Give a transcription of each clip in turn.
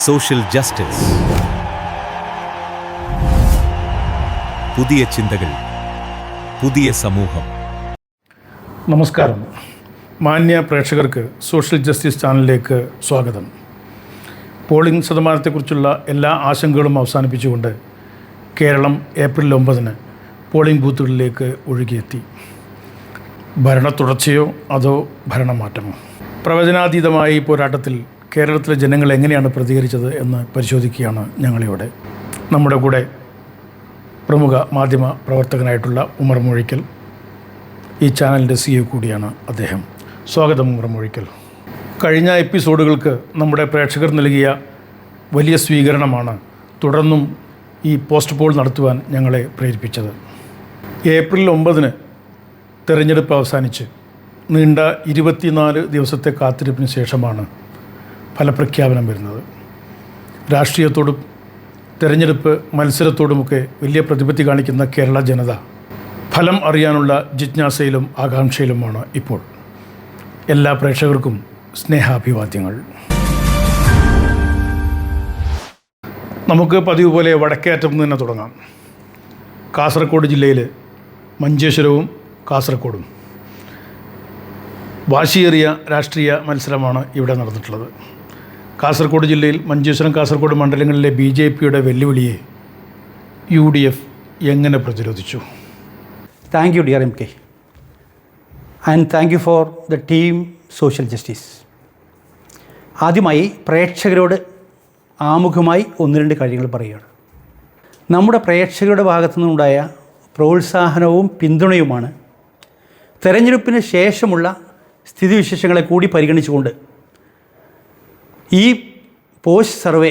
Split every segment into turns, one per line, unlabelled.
Social justice. പുതിയ ചിന്തകൾ, പുതിയ സമൂഹം.
നമസ്കാരം. മാന്യ പ്രേക്ഷകർക്ക് സോഷ്യൽ ജസ്റ്റിസ് ചാനലിലേക്ക് സ്വാഗതം. പോളിംഗ് ശതമാനത്തെക്കുറിച്ചുള്ള എല്ലാ ആശങ്കകളും അവസാനിപ്പിച്ചുകൊണ്ട് കേരളം ഏപ്രിൽ 9 പോളിംഗ് ബൂത്തുകളിലേക്ക് ഒഴുകിയെത്തി. ഭരണ തുടർച്ചയോ അതോ ഭരണമാറ്റമോ? പ്രവചനാതീതമായ ഈ പോരാട്ടത്തിൽ കേരളത്തിലെ ജനങ്ങൾ എങ്ങനെയാണ് പ്രതികരിച്ചത് എന്ന് പരിശോധിക്കുകയാണ് ഞങ്ങളിവിടെ. നമ്മുടെ കൂടെ പ്രമുഖ മാധ്യമ പ്രവർത്തകനായിട്ടുള്ള ഉമർ മുഴിക്കൽ, ഈ ചാനലിൻ്റെ CEO കൂടിയാണ് അദ്ദേഹം. സ്വാഗതം ഉമർ മുഴിക്കൽ. കഴിഞ്ഞ എപ്പിസോഡുകൾക്ക് നമ്മുടെ പ്രേക്ഷകർ നൽകിയ വലിയ സ്വീകരണമാണ് തുടർന്നും ഈ പോസ്റ്റ് പോൾ നടത്തുവാൻ ഞങ്ങളെ പ്രേരിപ്പിച്ചത്. ഏപ്രിൽ 9 തെരഞ്ഞെടുപ്പ് അവസാനിച്ച് നീണ്ട 24 ദിവസത്തെ കാത്തിരിപ്പിന് ശേഷമാണ് ഫലപ്രഖ്യാപനം വരുന്നത്. രാഷ്ട്രീയത്തോടും തെരഞ്ഞെടുപ്പ് മത്സരത്തോടുമൊക്കെ വലിയ പ്രതിപത്തി കാണിക്കുന്ന കേരള ജനത ഫലം അറിയാനുള്ള ജിജ്ഞാസയിലും ആകാംക്ഷയിലുമാണ് ഇപ്പോൾ. എല്ലാ പ്രേക്ഷകർക്കും സ്നേഹാഭിവാദ്യങ്ങൾ. നമുക്ക് പതിവ് പോലെ വടക്കേ അറ്റം നിന്ന് തന്നെ തുടങ്ങാം. കാസർഗോഡ് ജില്ലയിൽ മഞ്ചേശ്വരവും കാസർഗോഡും വാശിയേറിയ രാഷ്ട്രീയ മത്സരമാണ് ഇവിടെ നടന്നിട്ടുള്ളത്. കാസർഗോഡ് ജില്ലയിൽ മഞ്ചേശ്വരം കാസർഗോഡ് മണ്ഡലങ്ങളിലെ BJPയുടെ വെല്ലുവിളിയെ UDF എങ്ങനെ പ്രതിരോധിച്ചു?
Thank you dear MK, and thank you for the team social justice. ആദ്യമായി പ്രേക്ഷകരോട് ആമുഖമായി 1-2 കാര്യങ്ങൾ പറയുകയാണ്. നമ്മുടെ പ്രേക്ഷകരുടെ ഭാഗത്തു നിന്നുണ്ടായ പ്രോത്സാഹനവും പിന്തുണയുമാണ് തെരഞ്ഞെടുപ്പിന് ശേഷമുള്ള സ്ഥിതിവിശേഷങ്ങളെ കൂടി പരിഗണിച്ചുകൊണ്ട് ഈ പോസ്റ്റ് സർവേ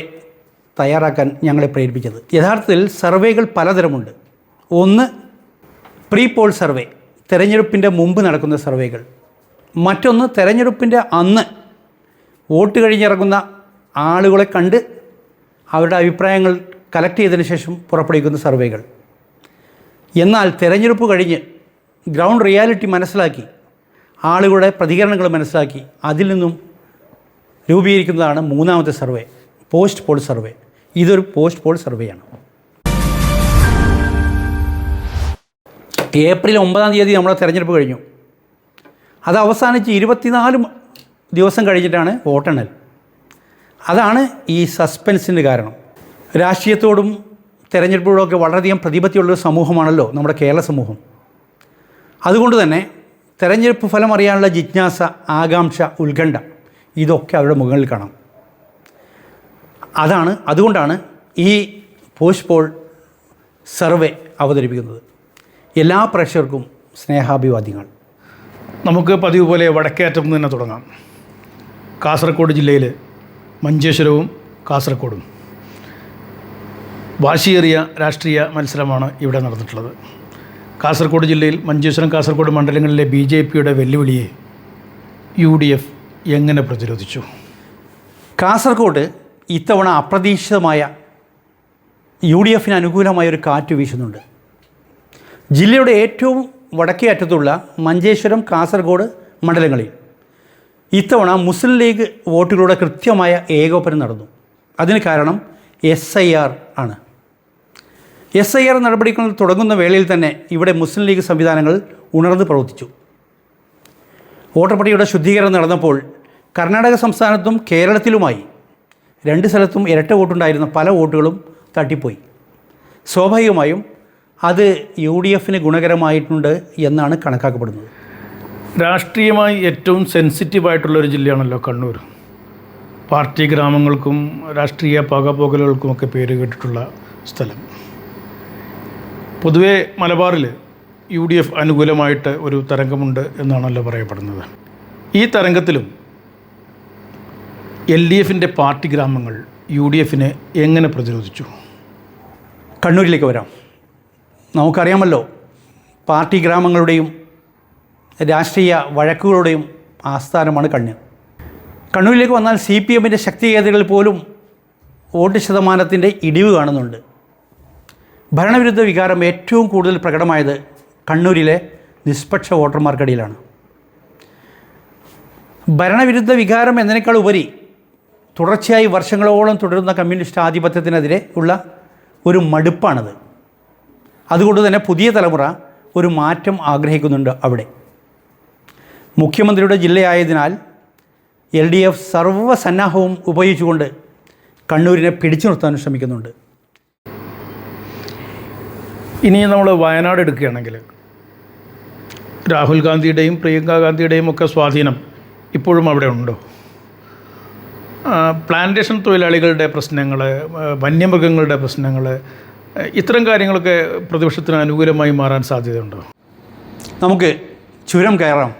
തയ്യാറാക്കാൻ ഞങ്ങളെ പ്രേരിപ്പിച്ചത്. യഥാർത്ഥത്തിൽ സർവേകൾ പലതരമുണ്ട്. ഒന്ന് പ്രീ പോൾ സർവേ, തെരഞ്ഞെടുപ്പിൻ്റെ മുമ്പ് നടക്കുന്ന സർവേകൾ. മറ്റൊന്ന് തെരഞ്ഞെടുപ്പിൻ്റെ അന്ന് വോട്ട് കഴിഞ്ഞിറങ്ങുന്ന ആളുകളെ കണ്ട് അവരുടെ അഭിപ്രായങ്ങൾ കളക്ട് ചെയ്തതിന് ശേഷം പുറപ്പെടുവിക്കുന്ന സർവേകൾ. എന്നാൽ തെരഞ്ഞെടുപ്പ് കഴിഞ്ഞ് ഗ്രൗണ്ട് റിയാലിറ്റി മനസ്സിലാക്കി, ആളുകളുടെ പ്രതികരണങ്ങൾ മനസ്സിലാക്കി അതിൽ നിന്നും രൂപീകരിക്കുന്നതാണ് മൂന്നാമത്തെ സർവേ, പോസ്റ്റ് പോൾ സർവേ. ഇതൊരു പോസ്റ്റ് പോൾ സർവേയാണ്. ഏപ്രിൽ 9 നമ്മളെ തെരഞ്ഞെടുപ്പ് കഴിഞ്ഞു. അത് അവസാനിച്ച് 24 ദിവസം കഴിഞ്ഞിട്ടാണ് വോട്ടെണ്ണൽ. അതാണ് ഈ സസ്പെൻസിന് കാരണം. രാഷ്ട്രീയത്തോടും തെരഞ്ഞെടുപ്പുകളൊക്കെ വളരെയധികം പ്രതിപത്തിയുള്ളൊരു സമൂഹമാണല്ലോ നമ്മുടെ കേരള സമൂഹം. അതുകൊണ്ട് തന്നെ തെരഞ്ഞെടുപ്പ് ഫലം അറിയാനുള്ള ജിജ്ഞാസ, ആകാംക്ഷ, ഉത്കണ്ഠ ഇതൊക്കെ അവരുടെ മുഖങ്ങളിൽ കാണാം. അതുകൊണ്ടാണ് ഈ പോസ്റ്റ് പോൾ സർവേ അവതരിപ്പിക്കുന്നത്. എല്ലാ പ്രേക്ഷകർക്കും സ്നേഹാഭിവാദ്യങ്ങൾ.
നമുക്ക് പതിവ് പോലെ വടക്കേ അറ്റം നിന്ന് തന്നെ തുടങ്ങാം. കാസർഗോഡ് ജില്ലയിൽ മഞ്ചേശ്വരവും കാസർഗോഡും വാശിയേറിയ രാഷ്ട്രീയ മത്സരമാണ് ഇവിടെ നടന്നിട്ടുള്ളത്. കാസർഗോഡ് ജില്ലയിൽ മഞ്ചേശ്വരം കാസർഗോഡ് മണ്ഡലങ്ങളിലെ BJPയുടെ വെല്ലുവിളിയെ UDF എങ്ങനെ പ്രതിരോധിച്ചു?
കാസർഗോഡ് ഇത്തവണ അപ്രതീക്ഷിതമായ UDFന് അനുകൂലമായൊരു കാറ്റ് വീശുന്നുണ്ട്. ജില്ലയുടെ ഏറ്റവും വടക്കേ അറ്റത്തുള്ള മഞ്ചേശ്വരം കാസർഗോഡ് മണ്ഡലങ്ങളിൽ ഇത്തവണ മുസ്ലിം ലീഗ് വോട്ടുകളുടെ കൃത്യമായ ഏകോപനം നടന്നു. അതിന് കാരണം SIR ആണ്. SIR നടപടികൾ തുടങ്ങുന്ന വേളയിൽ തന്നെ ഇവിടെ മുസ്ലിം ലീഗ് സംവിധാനങ്ങൾ ഉണർന്ന് പ്രവർത്തിച്ചു. വോട്ടർ പട്ടികയുടെ ശുദ്ധീകരണം നടന്നപ്പോൾ കർണാടക സംസ്ഥാനത്തും കേരളത്തിലുമായി 2 സ്ഥലത്തും ഇരട്ട വോട്ടുണ്ടായിരുന്ന പല വോട്ടുകളും തട്ടിപ്പോയി. സ്വാഭാവികമായും അത് UDFന് ഗുണകരമായിട്ടുണ്ട് എന്നാണ് കണക്കാക്കപ്പെടുന്നത്.
രാഷ്ട്രീയമായി ഏറ്റവും സെൻസിറ്റീവായിട്ടുള്ളൊരു ജില്ലയാണല്ലോ കണ്ണൂർ. പാർട്ടി ഗ്രാമങ്ങൾക്കും രാഷ്ട്രീയ പകപോകലുകൾക്കുമൊക്കെ പേര് കേട്ടിട്ടുള്ള സ്ഥലം. പൊതുവേ മലബാറിൽ UDF അനുകൂലമായിട്ട് ഒരു തരംഗമുണ്ട് എന്നാണല്ലോ പറയപ്പെടുന്നത്. ഈ തരംഗത്തിലും LDFൻ്റെ പാർട്ടി ഗ്രാമങ്ങൾ UDFനെ എങ്ങനെ പ്രതിരോധിച്ചു?
കണ്ണൂരിലേക്ക് വരാം. നമുക്കറിയാമല്ലോ, പാർട്ടി ഗ്രാമങ്ങളുടെയും രാഷ്ട്രീയ വഴക്കുകളുടെയും ആസ്ഥാനമാണ് കണ്ണൂർ. കണ്ണൂരിലേക്ക് വന്നാൽ CPMൻ്റെ ശക്തികേന്ദ്രങ്ങളിൽ പോലും വോട്ട് ശതമാനത്തിൻ്റെ ഇടിവ് കാണുന്നുണ്ട്. ഭരണവിരുദ്ധ വികാരം ഏറ്റവും കൂടുതൽ പ്രകടമായത് കണ്ണൂരിലെ നിഷ്പക്ഷ വോട്ടർമാർക്കിടയിലാണ്. ഭരണവിരുദ്ധ വികാരം എന്നതിനേക്കാൾ ഉപരി തുടർച്ചയായി വർഷങ്ങളോളം തുടരുന്ന കമ്മ്യൂണിസ്റ്റ് ആധിപത്യത്തിനെതിരെ ഉള്ള ഒരു മടുപ്പാണത്. അതുകൊണ്ട് തന്നെ പുതിയ തലമുറ ഒരു മാറ്റം ആഗ്രഹിക്കുന്നുണ്ട് അവിടെ. മുഖ്യമന്ത്രിയുടെ ജില്ലയായതിനാൽ LDF സർവ്വസന്നാഹവും ഉപയോഗിച്ചുകൊണ്ട് കണ്ണൂരിനെ പിടിച്ചു നിർത്താൻ ശ്രമിക്കുന്നുണ്ട്.
ഇനി നമ്മൾ വയനാട് എടുക്കുകയാണെങ്കിൽ രാഹുൽ ഗാന്ധിയുടെയും പ്രിയങ്ക ഗാന്ധിയുടെയും ഒക്കെ സ്വാധീനം ഇപ്പോഴും അവിടെ ഉണ്ടോ? പ്ലാന്റേഷൻ തൊഴിലാളികളുടെ പ്രശ്നങ്ങൾ, വന്യമൃഗങ്ങളുടെ പ്രശ്നങ്ങൾ, ഇത്തരം കാര്യങ്ങളൊക്കെ പ്രതിപക്ഷത്തിന് അനുകൂലമായി മാറാൻ സാധ്യതയുണ്ടോ?
നമുക്ക് ചുരം കയറാം.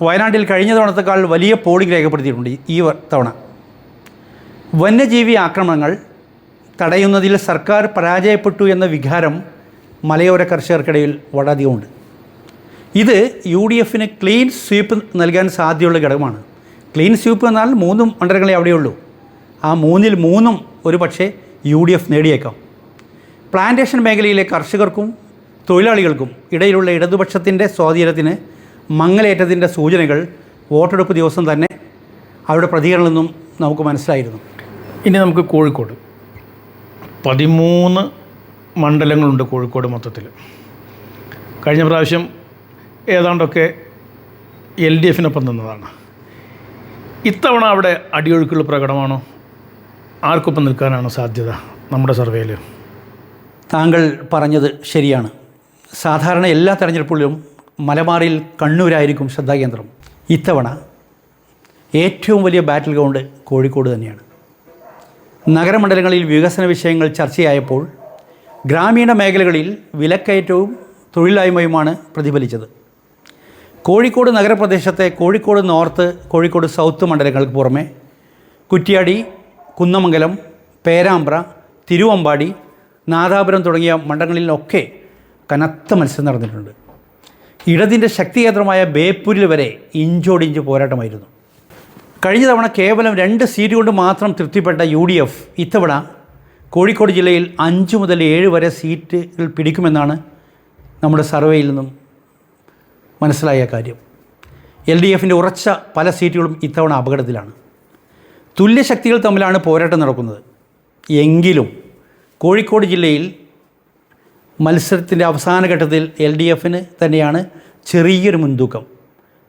വയനാട്ടിൽ കഴിഞ്ഞ തവണത്തേക്കാൾ വലിയ പോളിംഗ് രേഖപ്പെടുത്തിയിട്ടുണ്ട് ഈ തവണ. വന്യജീവി ആക്രമണങ്ങൾ തടയുന്നതിൽ സർക്കാർ പരാജയപ്പെട്ടു എന്ന വികാരം മലയോര കർഷകർക്കിടയിൽ വളരെയധികമുണ്ട്. ഇത് UDFന് ക്ലീൻ സ്വീപ്പ് നൽകാൻ സാധ്യതയുള്ള ഘടകമാണ്. ക്ലീൻ സ്വീപ്പ് എന്നാൽ 3 മണ്ഡലങ്ങളെ അവിടെയുള്ളൂ. ആ 3-ൽ 3 ഒരു പക്ഷേ UDF നേടിയേക്കാം. പ്ലാന്റേഷൻ മേഖലയിലെ കർഷകർക്കും തൊഴിലാളികൾക്കും ഇടയിലുള്ള ഇടതുപക്ഷത്തിൻ്റെ സ്വാധീനത്തിന് മങ്ങലേറ്റത്തിൻ്റെ സൂചനകൾ വോട്ടെടുപ്പ് ദിവസം തന്നെ അവരുടെ പ്രതികരണത്തിൽ നിന്നും നമുക്ക് മനസ്സിലായിരുന്നു.
ഇനി നമുക്ക് കോഴിക്കോട് 13 മണ്ഡലങ്ങളുണ്ട് കോഴിക്കോട് മൊത്തത്തിൽ. കഴിഞ്ഞ പ്രാവശ്യം ഏതാണ്ടൊക്കെ LDFനൊപ്പം നിന്നതാണ്. ഇത്തവണ അവിടെ അടിയൊഴുക്കുകൾ പ്രകടമാണോ? ആർക്കൊപ്പം നിൽക്കാനാണ് സാധ്യത നമ്മുടെ സർവേയിൽ?
താങ്കൾ പറഞ്ഞത് ശരിയാണ്. സാധാരണ എല്ലാ തെരഞ്ഞെടുപ്പുകളിലും മലബാറിൽ കണ്ണൂരായിരിക്കും ശ്രദ്ധാകേന്ദ്രം. ഇത്തവണ ഏറ്റവും വലിയ ബാറ്റിൽ ഗ്രൗണ്ട് കോഴിക്കോട് തന്നെയാണ്. നഗരമണ്ഡലങ്ങളിൽ വികസന വിഷയങ്ങൾ ചർച്ചയായപ്പോൾ ഗ്രാമീണ മേഖലകളിൽ വിലക്കയറ്റവും തൊഴിലില്ലായ്മയുമാണ് പ്രതിഫലിച്ചത്. കോഴിക്കോട് നഗരപ്രദേശത്തെ കോഴിക്കോട് നോർത്ത്, കോഴിക്കോട് സൗത്ത് മണ്ഡലങ്ങൾക്ക് പുറമെ കുറ്റ്യാടി, കുന്നമംഗലം, പേരാമ്പ്ര, തിരുവമ്പാടി, നാദാപുരം തുടങ്ങിയ മണ്ഡലങ്ങളിലൊക്കെ കനത്ത മത്സരം നടന്നിട്ടുണ്ട്. ഇടതിൻ്റെ ശക്തികേന്ദ്രമായ ബേപ്പൂരിൽ വരെ ഇഞ്ചോടിഞ്ച് പോരാട്ടമായിരുന്നു. കഴിഞ്ഞ തവണ കേവലം 2 സീറ്റ് കൊണ്ട് മാത്രം തൃപ്തിപ്പെട്ട UDF ഇത്തവണ കോഴിക്കോട് ജില്ലയിൽ 5 മുതൽ 7 വരെ സീറ്റുകൾ പിടിക്കുമെന്നാണ് നമ്മുടെ സർവേയിൽ നിന്നും മനസ്സിലായ കാര്യം. LDFൻ്റെ ഉറച്ച പല സീറ്റുകളും ഇത്തവണ അപകടത്തിലാണ്. തുല്യശക്തികൾ തമ്മിലാണ് പോരാട്ടം നടക്കുന്നത്. എങ്കിലും കോഴിക്കോട് ജില്ലയിൽ മത്സരത്തിൻ്റെ അവസാന ഘട്ടത്തിൽ LDFന് തന്നെയാണ് ചെറിയൊരു മുൻതൂക്കം.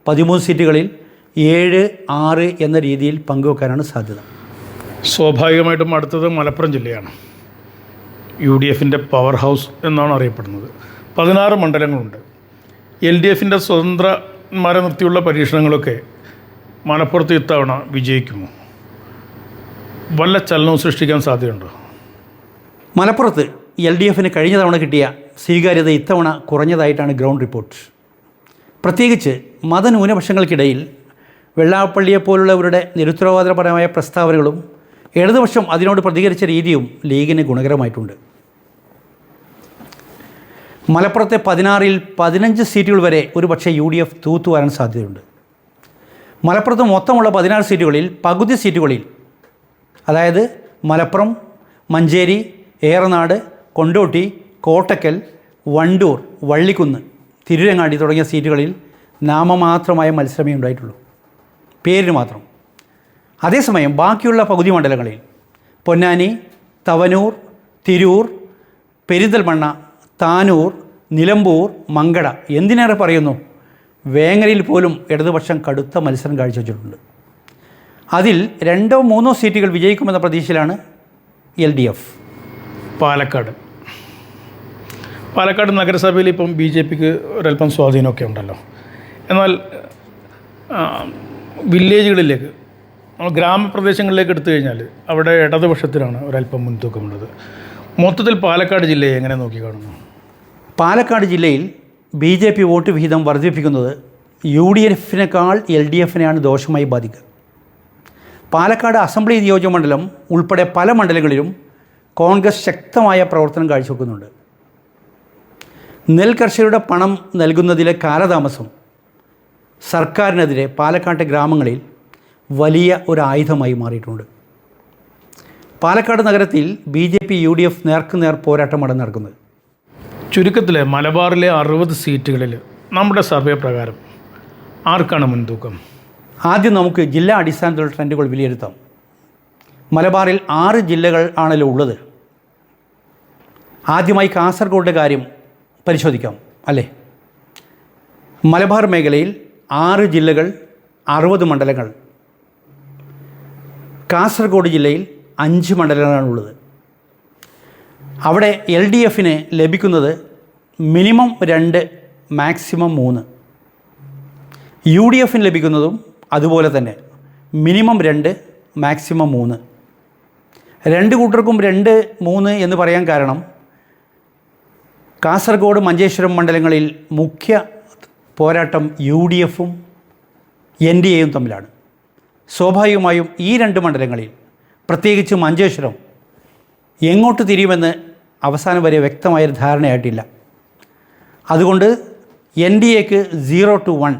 13 സീറ്റുകളിൽ 7-6 എന്ന രീതിയിൽ പങ്കുവെക്കാനാണ് സാധ്യത.
സ്വാഭാവികമായിട്ടും അടുത്തത് മലപ്പുറം ജില്ലയാണ്. UDFൻ്റെ പവർ ഹൗസ് എന്നാണ് അറിയപ്പെടുന്നത്. 16 മണ്ഡലങ്ങളുണ്ട്. LDFൻ്റെ സ്വതന്ത്രന്മാരെ നിർത്തിയുള്ള പരീക്ഷണങ്ങളൊക്കെ മലപ്പുറത്ത് ഇത്തവണ വിജയിക്കുമോ? വല്ല ചലനവും സൃഷ്ടിക്കാൻ സാധ്യതയുണ്ടോ?
മലപ്പുറത്ത് LDFന് കഴിഞ്ഞ തവണ കിട്ടിയ സ്വീകാര്യത ഇത്തവണ കുറഞ്ഞതായിട്ടാണ് ഗ്രൗണ്ട് റിപ്പോർട്ട്. പ്രത്യേകിച്ച് മതന്യൂനപക്ഷങ്ങൾക്കിടയിൽ വെള്ളാപ്പള്ളിയെപ്പോലുള്ളവരുടെ നിരുത്തരവാദപരമായ പ്രസ്താവനകളും ഇടതുപക്ഷം അതിനോട് പ്രതികരിച്ച രീതിയും ലീഗിന് ഗുണകരമായിട്ടുണ്ട്. മലപ്പുറത്തെ 16-ൽ 15 സീറ്റുകൾ വരെ ഒരു പക്ഷേ UDF തൂത്തുവാരാൻ സാധ്യതയുണ്ട്. മലപ്പുറത്ത് മൊത്തമുള്ള 16 സീറ്റുകളിൽ പകുതി സീറ്റുകളിൽ, അതായത് മലപ്പുറം, മഞ്ചേരി, ഏറനാട്, കൊണ്ടോട്ടി, കോട്ടക്കൽ, വണ്ടൂർ, വള്ളിക്കുന്ന്, തിരുരങ്ങാടി തുടങ്ങിയ സീറ്റുകളിൽ നാമമാത്രമായ മത്സരമേ ഉണ്ടായിട്ടുള്ളൂ, പേരിന് മാത്രം. അതേസമയം ബാക്കിയുള്ള പകുതി മണ്ഡലങ്ങളിൽ പൊന്നാനി, തവനൂർ, തിരൂർ, പെരിന്തൽമണ്ണ, താനൂർ, നിലമ്പൂർ, മങ്കട, എന്തിനേറെ പറയുന്നു വേങ്ങരയിൽ പോലും ഇടതുപക്ഷം കടുത്ത മത്സരം കാഴ്ചവെച്ചിട്ടുണ്ട്. അതിൽ 2-3 സീറ്റുകൾ വിജയിക്കുമെന്ന പ്രതീക്ഷയിലാണ് LDF.
പാലക്കാട് നഗരസഭയിൽ ഇപ്പം BJPക്ക് ഒരല്പം സ്വാധീനമൊക്കെ ഉണ്ടല്ലോ. എന്നാൽ വില്ലേജുകളിലേക്ക്, ഗ്രാമപ്രദേശങ്ങളിലേക്ക് എടുത്തു കഴിഞ്ഞാൽ അവിടെ ഇടതുപക്ഷത്തിനാണ് ഒരല്പം മുൻതൂക്കമുള്ളത്. മൊത്തത്തിൽ പാലക്കാട് ജില്ലയെ എങ്ങനെ നോക്കിക്കാണുന്നു?
പാലക്കാട് ജില്ലയിൽ BJP വോട്ട് വിഹിതം വർദ്ധിപ്പിക്കുന്നത് UDFനേക്കാൾ LDFനെയാണ് ദോഷമായി ബാധിക്കുക. പാലക്കാട് അസംബ്ലി നിയോജകമണ്ഡലം ഉൾപ്പെടെ പല മണ്ഡലങ്ങളിലും കോൺഗ്രസ് ശക്തമായ പ്രവർത്തനം കാഴ്ചവെക്കുന്നുണ്ട്. നെൽകർഷകരുടെ പണം നൽകുന്നതിലെ കാലതാമസം സർക്കാരിനെതിരെ പാലക്കാട്ടെ ഗ്രാമങ്ങളിൽ വലിയ ഒരു ആയുധമായി മാറിയിട്ടുണ്ട്. പാലക്കാട് നഗരത്തിൽ BJP UDF നേർക്കുനേർ പോരാട്ടമാണ് നടക്കുന്നത്.
ചുരുക്കത്തിൽ മലബാറിലെ 60 സീറ്റുകളിൽ നമ്മുടെ സർവേ പ്രകാരം ആർക്കാണ് മുൻതൂക്കം?
ആദ്യം നമുക്ക് ജില്ലാ അടിസ്ഥാനത്തിലുള്ള ട്രെൻഡുകൾ വിലയിരുത്താം. മലബാറിൽ 6 ജില്ലകൾ ആണല്ലോ ഉള്ളത്. ആദ്യമായി കാസർഗോഡിൻ്റെ കാര്യം പരിശോധിക്കാം അല്ലേ. മലബാർ മേഖലയിൽ 6 ജില്ലകൾ, 60 മണ്ഡലങ്ങൾ. കാസർഗോഡ് ജില്ലയിൽ 5 മണ്ഡലങ്ങളാണുള്ളത്. അവിടെ LDFന് ലഭിക്കുന്നത് മിനിമം 2, മാക്സിമം 3. UDFന് ലഭിക്കുന്നതും അതുപോലെ തന്നെ മിനിമം 2, മാക്സിമം 3. രണ്ട് കൂട്ടർക്കും 2, 3 എന്ന് പറയാൻ കാരണം കാസർഗോഡ്, മഞ്ചേശ്വരം മണ്ഡലങ്ങളിൽ മുഖ്യ പോരാട്ടം UDFും NDAയും തമ്മിലാണ്. സ്വാഭാവികമായും ഈ 2 മണ്ഡലങ്ങളിൽ, പ്രത്യേകിച്ച് മഞ്ചേശ്വരം, എങ്ങോട്ട് തിരിയുമെന്ന് അവസാനം വരെ വ്യക്തമായൊരു ധാരണയായിട്ടില്ല. അതുകൊണ്ട് NDAക്ക് 0 to 1,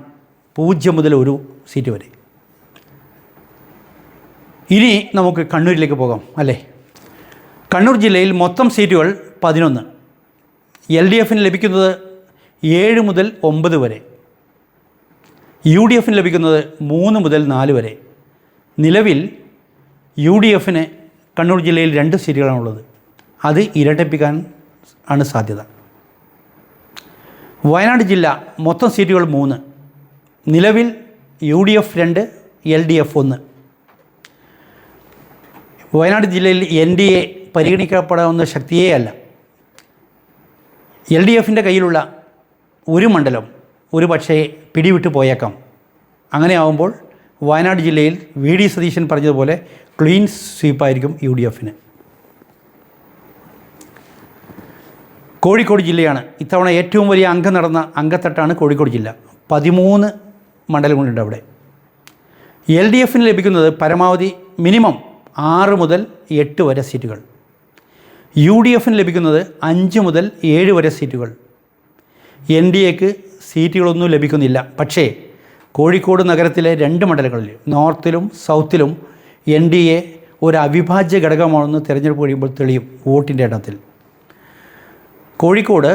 0 മുതൽ 1 സീറ്റ് വരെ. ഇനി നമുക്ക് കണ്ണൂരിലേക്ക് പോകാം അല്ലേ. കണ്ണൂർ ജില്ലയിൽ മൊത്തം സീറ്റുകൾ 11. LDFന് ലഭിക്കുന്നത് 7 മുതൽ 9 വരെ. UDFന് ലഭിക്കുന്നത് 3 മുതൽ 4 വരെ. നിലവിൽ UDFന് കണ്ണൂർ ജില്ലയിൽ 2 സീറ്റുകളാണുള്ളത്. അത് ഇരട്ടിപ്പിക്കാൻ ആണ് സാധ്യത. വയനാട് ജില്ല മൊത്തം സീറ്റുകൾ 3. നിലവിൽ UDF 2, LDF 1. വയനാട് ജില്ലയിൽ NDA പരിഗണിക്കപ്പെടാവുന്ന ശക്തിയേ അല്ല. LDFൻ്റെ കയ്യിലുള്ള ഒരു മണ്ഡലം ഒരു പക്ഷേ പിടിവിട്ട് പോയേക്കാം. അങ്ങനെ ആകുമ്പോൾ വയനാട് ജില്ലയിൽ VD സതീശൻ പറഞ്ഞതുപോലെ ക്ലീൻ സ്വീപ്പായിരിക്കും UDFന്. കോഴിക്കോട് ജില്ലയാണ് ഇത്തവണ ഏറ്റവും വലിയ അംഗം നടന്ന അംഗത്തട്ടാണ് കോഴിക്കോട് ജില്ല. 13 മണ്ഡലങ്ങളുണ്ട് അവിടെ. LDFന് ലഭിക്കുന്നത് പരമാവധി മിനിമം 6 മുതൽ 8 വരെ സീറ്റുകൾ. UDFന് ലഭിക്കുന്നത് 5 മുതൽ 7 വരെ സീറ്റുകൾ. NDAക്ക് സീറ്റുകളൊന്നും ലഭിക്കുന്നില്ല. പക്ഷേ കോഴിക്കോട് നഗരത്തിലെ 2 മണ്ഡലങ്ങളിൽ, നോർത്തിലും സൗത്തിലും, NDA ഒരു അവിഭാജ്യ ഘടകമാണെന്ന് തിരഞ്ഞെടുപ്പ് കഴിയുമ്പോൾ തെളിയും വോട്ടിൻ്റെ എണ്ണത്തിൽ. കോഴിക്കോട്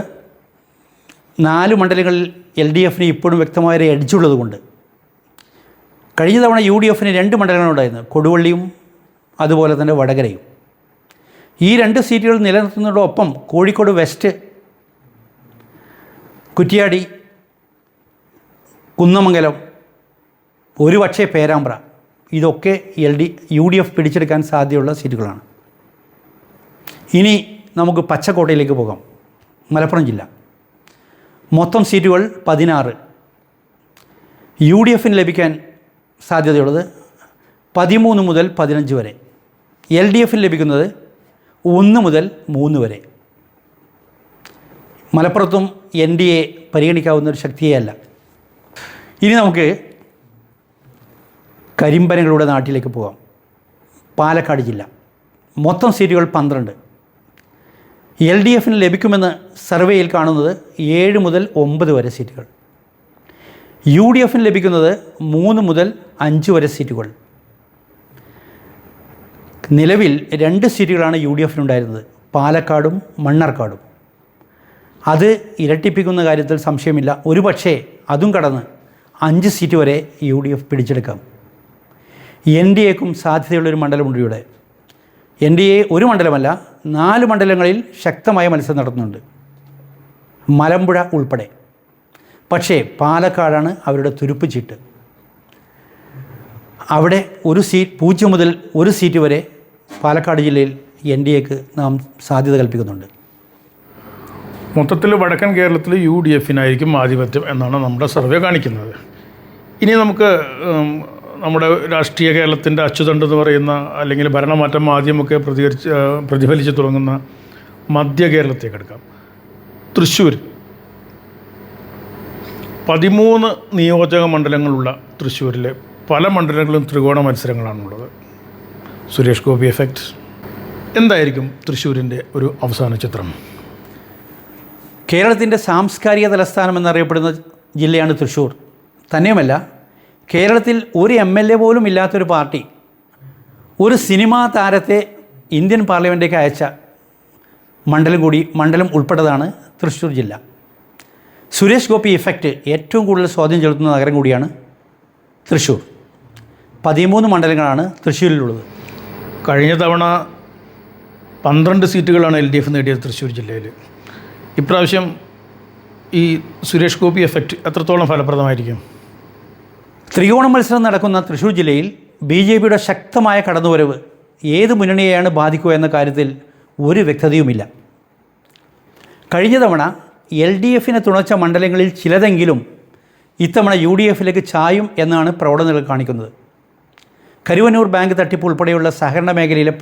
4 മണ്ഡലങ്ങളിൽ LDFന് ഇപ്പോഴും വ്യക്തമായൊരു എഡ്ജുള്ളതുകൊണ്ട് കഴിഞ്ഞ തവണ UDFന് 2 മണ്ഡലങ്ങളുണ്ടായിരുന്നു, കൊടുവള്ളിയും അതുപോലെ തന്നെ വടകരയും. ഈ 2 സീറ്റുകൾ നിലനിർത്തുന്നതോടൊപ്പം കോഴിക്കോട് വെസ്റ്റ്, കുറ്റ്യാടി, കുന്നമംഗലം, ഒരുപക്ഷേ പേരാമ്പ്ര, ഇതൊക്കെ UDF പിടിച്ചെടുക്കാൻ സാധ്യതയുള്ള സീറ്റുകളാണ്. ഇനി നമുക്ക് പച്ചക്കോട്ടയിലേക്ക് പോകാം. മലപ്പുറം ജില്ല മൊത്തം സീറ്റുകൾ 16. UDFന് ലഭിക്കാൻ സാധ്യതയുള്ളത് 13 മുതൽ 15 വരെ. LDFന് ലഭിക്കുന്നത് 1 മുതൽ 3 വരെ. മലപ്പുറത്തും NDA പരിഗണിക്കാവുന്ന ഒരു ശക്തിയേ അല്ല. ഇനി നമുക്ക് കരിമ്പനകളുടെ നാട്ടിലേക്ക് പോകാം. പാലക്കാട് ജില്ല മൊത്തം സീറ്റുകൾ 12. LDFന് ലഭിക്കുമെന്ന് സർവേയിൽ കാണുന്നത് 7 മുതൽ 9 വരെ സീറ്റുകൾ. UDFന് ലഭിക്കുന്നത് 3 മുതൽ 5 വരെ സീറ്റുകൾ. നിലവിൽ 2 സീറ്റുകളാണ് UDFനുണ്ടായിരുന്നത്, പാലക്കാടും മണ്ണാർക്കാടും. അത് ഇരട്ടിപ്പിക്കുന്ന കാര്യത്തിൽ സംശയമില്ല. ഒരുപക്ഷേ അതും കടന്ന് 5 സീറ്റ് വരെ UDF പിടിച്ചെടുക്കാം. NDAക്കും സാധ്യതയുള്ളൊരു മണ്ഡലമുണ്ട് ഇവിടെ. NDA ഒരു മണ്ഡലമല്ല, 4 മണ്ഡലങ്ങളിൽ ശക്തമായ മത്സരം നടത്തുന്നുണ്ട്, മലമ്പുഴ ഉൾപ്പെടെ. പക്ഷേ പാലക്കാടാണ് അവരുടെ തുരുപ്പ് ചീട്ട്. അവിടെ 0 മുതൽ 1 സീറ്റ് വരെ പാലക്കാട് ജില്ലയിൽ NDAക്ക് നാം സാധ്യത കൽപ്പിക്കുന്നുണ്ട്.
മൊത്തത്തിൽ വടക്കൻ കേരളത്തിൽ UDFനായിരിക്കും ആധിപത്യം എന്നാണ് നമ്മുടെ സർവേ കാണിക്കുന്നത്. ഇനി നമുക്ക് നമ്മുടെ രാഷ്ട്രീയ കേരളത്തിൻ്റെ അച്ചുതണ്ട് എന്ന് പറയുന്ന, അല്ലെങ്കിൽ ഭരണമാറ്റം ആദ്യമൊക്കെ പ്രതിഫലിച്ച് തുടങ്ങുന്ന മധ്യ കേരളത്തേക്ക് എടുക്കാം. തൃശ്ശൂർ 13 നിയോജക മണ്ഡലങ്ങളുള്ള തൃശ്ശൂരിലെ പല മണ്ഡലങ്ങളും ത്രികോണ മത്സരങ്ങളാണുള്ളത്. സുരേഷ് ഗോപി എഫക്റ്റ്. എന്തായിരിക്കും തൃശ്ശൂരിൻ്റെ ഒരു അവസാന ചിത്രം?
കേരളത്തിൻ്റെ സാംസ്കാരിക തലസ്ഥാനം എന്നറിയപ്പെടുന്ന ജില്ലയാണ് തൃശ്ശൂർ. തന്നെയുമല്ല, കേരളത്തിൽ ഒരു MLA പോലും ഇല്ലാത്തൊരു പാർട്ടി ഒരു സിനിമാ താരത്തെ ഇന്ത്യൻ പാർലമെൻറ്റിലേക്ക് അയച്ച മണ്ഡലം ഉൾപ്പെട്ടതാണ് തൃശ്ശൂർ ജില്ല. സുരേഷ് ഗോപി ഇഫക്റ്റ് ഏറ്റവും കൂടുതൽ സ്വാധീനം ചെലുത്തുന്ന നഗരം കൂടിയാണ് തൃശ്ശൂർ. 13 മണ്ഡലങ്ങളാണ് തൃശ്ശൂരിലുള്ളത്.
കഴിഞ്ഞ തവണ 12 സീറ്റുകളാണ് LDF നേടിയത് തൃശ്ശൂർ ജില്ലയിൽ. ഇപ്രാവശ്യം ഈ സുരേഷ് ഗോപി എഫക്റ്റ് എത്രത്തോളം ഫലപ്രദമായിരിക്കും?
ത്രികോണ മത്സരം നടക്കുന്ന തൃശ്ശൂർ ജില്ലയിൽ BJPയുടെ ശക്തമായ കടന്നുവരവ് ഏത് മുന്നണിയെയാണ് ബാധിക്കുക എന്ന കാര്യത്തിൽ ഒരു വ്യക്തതയുമില്ല. കഴിഞ്ഞ തവണ LDFനെ തുണച്ച മണ്ഡലങ്ങളിൽ ചിലതെങ്കിലും ഇത്തവണ UDFിലേക്ക് ചായും എന്നാണ് പ്രവണതകൾ കാണിക്കുന്നത്. കരുവന്നൂർ ബാങ്ക് തട്ടിപ്പ് ഉൾപ്പെടെയുള്ള സഹകരണ മേഖലയിലെ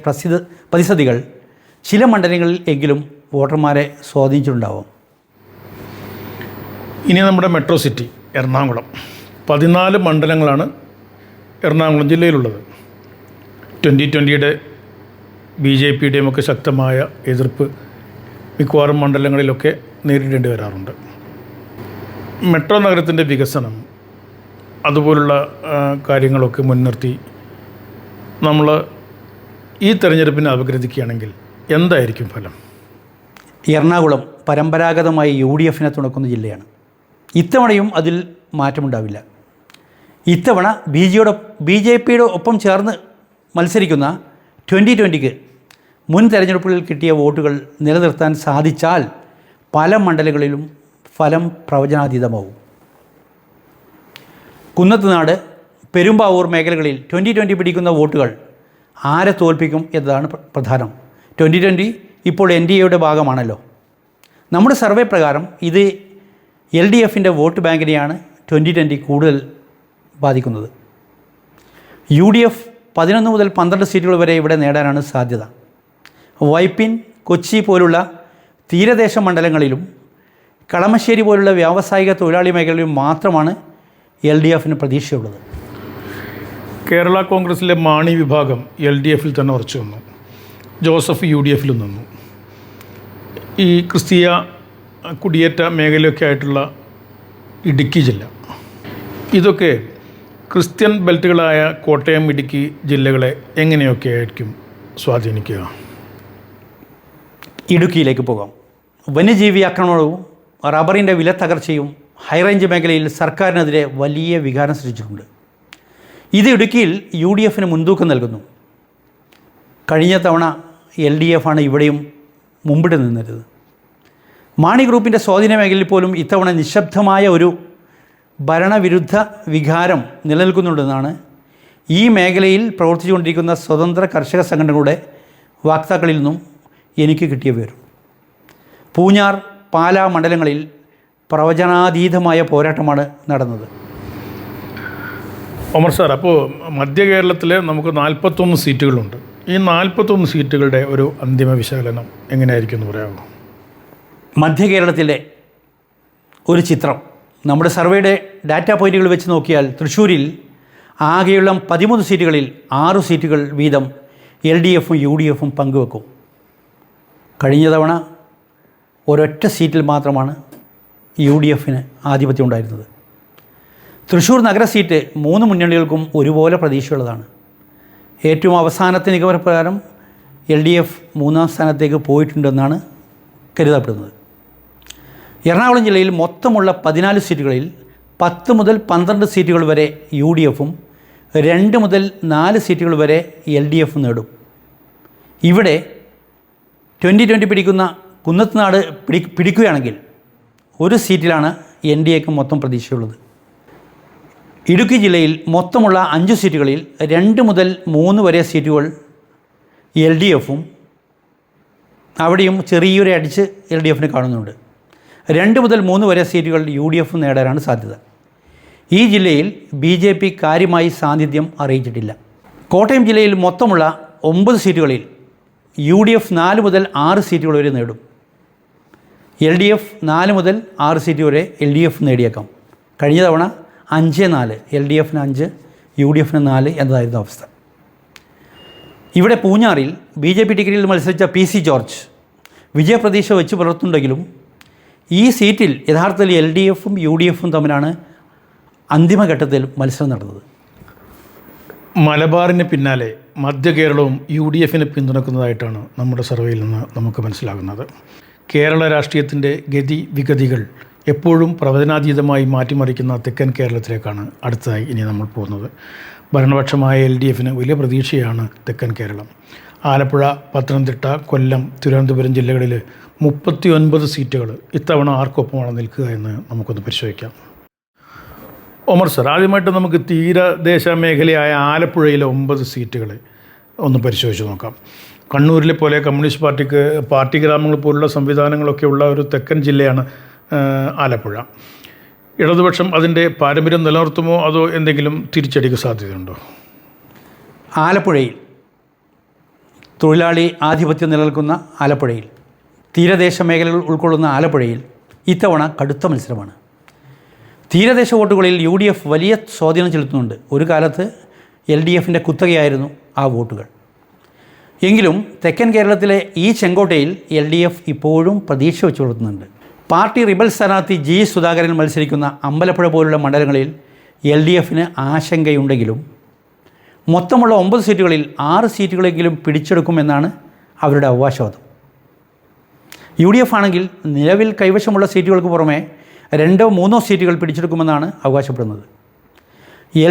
പ്രതിസന്ധികൾ ചില മണ്ഡലങ്ങളിൽ എങ്കിലും വോട്ടർമാരെ സ്വാധീനിച്ചിട്ടുണ്ടാവും.
ഇനി നമ്മുടെ മെട്രോ സിറ്റി എറണാകുളം. 14 മണ്ഡലങ്ങളാണ് എറണാകുളം ജില്ലയിലുള്ളത്. 2020യുടെ BJPയുടെയും ഒക്കെ ശക്തമായ എതിർപ്പ് മിക്കവാറും മണ്ഡലങ്ങളിലൊക്കെ നേരിടേണ്ടി വരാറുണ്ട്. മെട്രോ നഗരത്തിൻ്റെ വികസനം അതുപോലുള്ള കാര്യങ്ങളൊക്കെ മുൻനിർത്തി നമ്മൾ ഈ തെരഞ്ഞെടുപ്പിനെ അപഗ്രഥിക്കുകയാണെങ്കിൽ എന്തായിരിക്കും ഫലം?
എറണാകുളം പരമ്പരാഗതമായി UDFനെ തുണക്കുന്ന ജില്ലയാണ്. ഇത്തവണയും അതിൽ മാറ്റമുണ്ടാവില്ല. ഇത്തവണ BJPയുടെ ഒപ്പം ചേർന്ന് മത്സരിക്കുന്ന 2020ക്ക് മുൻ തെരഞ്ഞെടുപ്പുകളിൽ കിട്ടിയ വോട്ടുകൾ നിലനിർത്താൻ സാധിച്ചാൽ പല മണ്ഡലങ്ങളിലും ഫലം പ്രവചനാതീതമാവും. കുന്നത്തുനാട്, പെരുമ്പാവൂർ മേഖലകളിൽ 2020 പിടിക്കുന്ന വോട്ടുകൾ ആരെ തോൽപ്പിക്കും എന്നതാണ് പ്രധാനം. 2020 ഇപ്പോൾ NDAയുടെ ഭാഗമാണല്ലോ. നമ്മുടെ സർവേ പ്രകാരം ഇത് LDFൻ്റെ വോട്ട് ബാങ്കിനെയാണ് 2020 കൂടുതൽ ബാധിക്കുന്നത്. UDF 11 മുതൽ 12 സീറ്റുകൾ വരെ ഇവിടെ നേടാനാണ് സാധ്യത. വൈപ്പിൻ, കൊച്ചി പോലുള്ള തീരദേശ മണ്ഡലങ്ങളിലും കളമശ്ശേരി പോലുള്ള വ്യാവസായിക തൊഴിലാളി മേഖലയിലും മാത്രമാണ് LDFന് പ്രതീക്ഷയുള്ളത്.
കേരള കോൺഗ്രസിലെ മാണി വിഭാഗം LDFിൽ തന്നെ ഉറച്ചു വന്നു. ജോസഫ് UDFിലും നിന്നു. ഈ ക്രിസ്തീയ കുടിയേറ്റ മേഖലയൊക്കെ ആയിട്ടുള്ള ഇടുക്കി ജില്ല, ഇതൊക്കെ ക്രിസ്ത്യൻ ബെൽറ്റുകളായ കോട്ടയം, ഇടുക്കി ജില്ലകളെ എങ്ങനെയൊക്കെ ആയിരിക്കും സ്വാധീനിക്കുക?
ഇടുക്കിയിലേക്ക് പോകാം. വന്യജീവി ആക്രമണവും റബ്ബറിൻ്റെ വില തകർച്ചയും ഹൈറേഞ്ച് മേഖലയിൽ സർക്കാരിനെതിരെ വലിയ വികാരം സൃഷ്ടിച്ചിട്ടുണ്ട്. ഇത് ഇടുക്കിയിൽ UDFന് മുൻതൂക്കം നൽകുന്നു. കഴിഞ്ഞ തവണ LDF ആണ് ഇവിടെയും മുമ്പിട്ട് നിന്നിരുന്നത്. മാണി ഗ്രൂപ്പിൻ്റെ സ്വാധീന മേഖലയിൽ പോലും ഇത്തവണ നിശബ്ദമായ ഒരു ഭരണവിരുദ്ധ വികാരം നിലനിൽക്കുന്നുണ്ടെന്നാണ് ഈ മേഖലയിൽ പ്രവർത്തിച്ചുകൊണ്ടിരിക്കുന്ന സ്വതന്ത്ര കർഷക സംഘടനകളുടെ വക്താക്കളിൽ നിന്നും എനിക്ക് കിട്ടിയ വിവരം. പൂഞ്ഞാർ, പാലാ മണ്ഡലങ്ങളിൽ പ്രവചനാതീതമായ പോരാട്ടമാണ് നടന്നത്.
ഒമർ സാർ, അപ്പോൾ മധ്യ കേരളത്തിൽ നമുക്ക് 41 സീറ്റുകളുണ്ട്. ഈ 41 സീറ്റുകളുടെ ഒരു അന്തിമ വിശകലനം എങ്ങനെയായിരിക്കും എന്ന് പറയാമോ?
മധ്യ കേരളത്തിലെ ഒരു ചിത്രം നമ്മുടെ സർവേയുടെ ഡാറ്റാ പോയിൻറ്റുകൾ വെച്ച് നോക്കിയാൽ തൃശ്ശൂരിൽ ആകെയുള്ള 13 സീറ്റുകളിൽ 6 സീറ്റുകൾ വീതം LDFും UDFും പങ്കുവെക്കും. കഴിഞ്ഞ തവണ ഒരൊറ്റ സീറ്റിൽ മാത്രമാണ് UDFന് ആധിപത്യം ഉണ്ടായിരുന്നത്. തൃശ്ശൂർ നഗര സീറ്റ് 3 മുന്നണികൾക്കും ഒരുപോലെ പ്രതീക്ഷയുള്ളതാണ്. ഏറ്റവും അവസാനത്തെ നിഗമനപ്രകാരം LDF 3ാം സ്ഥാനത്തേക്ക് പോയിട്ടുണ്ടെന്നാണ് കരുതപ്പെടുന്നത്. എറണാകുളം ജില്ലയിൽ മൊത്തമുള്ള 14 സീറ്റുകളിൽ 10 മുതൽ 12 സീറ്റുകൾ വരെ UDFും 2 മുതൽ 4 സീറ്റുകൾ വരെ LDF നേടും. ഇവിടെ 2020 പിടിക്കുന്ന കുന്നത്തുനാട് പിടിക്കുകയാണെങ്കിൽ ഒരു സീറ്റിലാണ് NDAക്ക് മൊത്തം പ്രതീക്ഷയുള്ളത്. ഇടുക്കി ജില്ലയിൽ മൊത്തമുള്ള 5 സീറ്റുകളിൽ 2 മുതൽ 3 വരെ സീറ്റുകൾ LDFും അവിടെയും ചെറിയൊരു അടിച്ച് LDFന് കാണുന്നുണ്ട്. 2 മുതൽ 3 വരെ സീറ്റുകൾ UDFും നേടാനാണ് സാധ്യത. ഈ ജില്ലയിൽ BJP കാര്യമായി സാന്നിധ്യം അറിയിച്ചിട്ടില്ല. കോട്ടയം ജില്ലയിൽ മൊത്തമുള്ള 9 സീറ്റുകളിൽ UDF 4 മുതൽ 6 സീറ്റുകൾ വരെ നേടും. LDF 4 മുതൽ 6 സീറ്റ് വരെ LDF നേടിയേക്കാം. കഴിഞ്ഞ തവണ 5-4, LDFന് 5, UDFന് 4 എന്നതായിരുന്നു അവസ്ഥ. ഇവിടെ പൂഞ്ഞാറിൽ BJP ടിക്കറ്റിൽ മത്സരിച്ച PC ജോർജ് വിജയപ്രതീക്ഷ വെച്ച് പുലർത്തുന്നുണ്ടെങ്കിലും ഈ സീറ്റിൽ യഥാർത്ഥത്തിൽ LDFും UDFും തമ്മിലാണ് അന്തിമഘട്ടത്തിൽ മത്സരം നടന്നത്.
മലബാറിന് പിന്നാലെ മധ്യ കേരളവും UDFനെ പിന്തുണക്കുന്നതായിട്ടാണ് നമ്മുടെ സർവേയിൽ നിന്ന് നമുക്ക് മനസ്സിലാകുന്നത്. കേരള രാഷ്ട്രീയത്തിൻ്റെ ഗതി വിഗതികൾ എപ്പോഴും പ്രവചനാതീതമായി മാറ്റിമറിക്കുന്ന തെക്കൻ കേരളത്തിലേക്കാണ് അടുത്തതായി ഇനി നമ്മൾ പോകുന്നത്. ഭരണപക്ഷമായ LDFന് വലിയ പ്രതീക്ഷയാണ് തെക്കൻ കേരളം. ആലപ്പുഴ, പത്തനംതിട്ട, കൊല്ലം, തിരുവനന്തപുരം ജില്ലകളിൽ 39 സീറ്റുകൾ ഇത്തവണ ആർക്കൊപ്പമാണ് നിൽക്കുക എന്ന് നമുക്കൊന്ന് പരിശോധിക്കാം. ഒമർ സർ, ആദ്യമായിട്ട് നമുക്ക് തീരദേശ മേഖലയായ ആലപ്പുഴയിലെ 9 സീറ്റുകൾ ഒന്ന് പരിശോധിച്ച് നോക്കാം. കണ്ണൂരിലെ പോലെ കമ്മ്യൂണിസ്റ്റ് പാർട്ടിക്ക് പാർട്ടി ഗ്രാമങ്ങൾ പോലുള്ള സംവിധാനങ്ങളൊക്കെ ഉള്ള ഒരു തെക്കൻ ജില്ലയാണ് ആലപ്പുഴ. ഇടതുപക്ഷം അതിൻ്റെ പാരമ്പര്യം നിലനിർത്തുമോ അതോ എന്തെങ്കിലും തിരിച്ചടിക്ക് സാധ്യതയുണ്ടോ?
ആലപ്പുഴയിൽ തൊഴിലാളി ആധിപത്യം നിലനിൽക്കുന്ന ആലപ്പുഴയിൽ, തീരദേശ മേഖലകൾ ഉൾക്കൊള്ളുന്ന ആലപ്പുഴയിൽ ഇത്തവണ കടുത്ത മത്സരമാണ്. തീരദേശ വോട്ടുകളിൽ UDF വലിയ സ്വാധീനം ചെലുത്തുന്നുണ്ട്. ഒരു കാലത്ത് LDFൻ്റെ കുത്തകയായിരുന്നു ആ വോട്ടുകൾ. എങ്കിലും തെക്കൻ കേരളത്തിലെ ഈ ചെങ്കോട്ടയിൽ LDF ഇപ്പോഴും പ്രതീക്ഷ വെച്ചു കൊടുക്കുന്നുണ്ട്. പാർട്ടി റിബൽ സ്ഥാനാർത്ഥി G. സുധാകരൻ മത്സരിക്കുന്ന അമ്പലപ്പുഴ പോലുള്ള മണ്ഡലങ്ങളിൽ LDFന് ആശങ്കയുണ്ടെങ്കിലും മൊത്തമുള്ള 9 സീറ്റുകളിൽ 6 സീറ്റുകളെങ്കിലും പിടിച്ചെടുക്കുമെന്നാണ് അവരുടെ അവകാശവാദം. UDF ആണെങ്കിൽ നിലവിൽ കൈവശമുള്ള സീറ്റുകൾക്ക് പുറമെ 2-3 സീറ്റുകൾ പിടിച്ചെടുക്കുമെന്നാണ് അവകാശപ്പെടുന്നത്.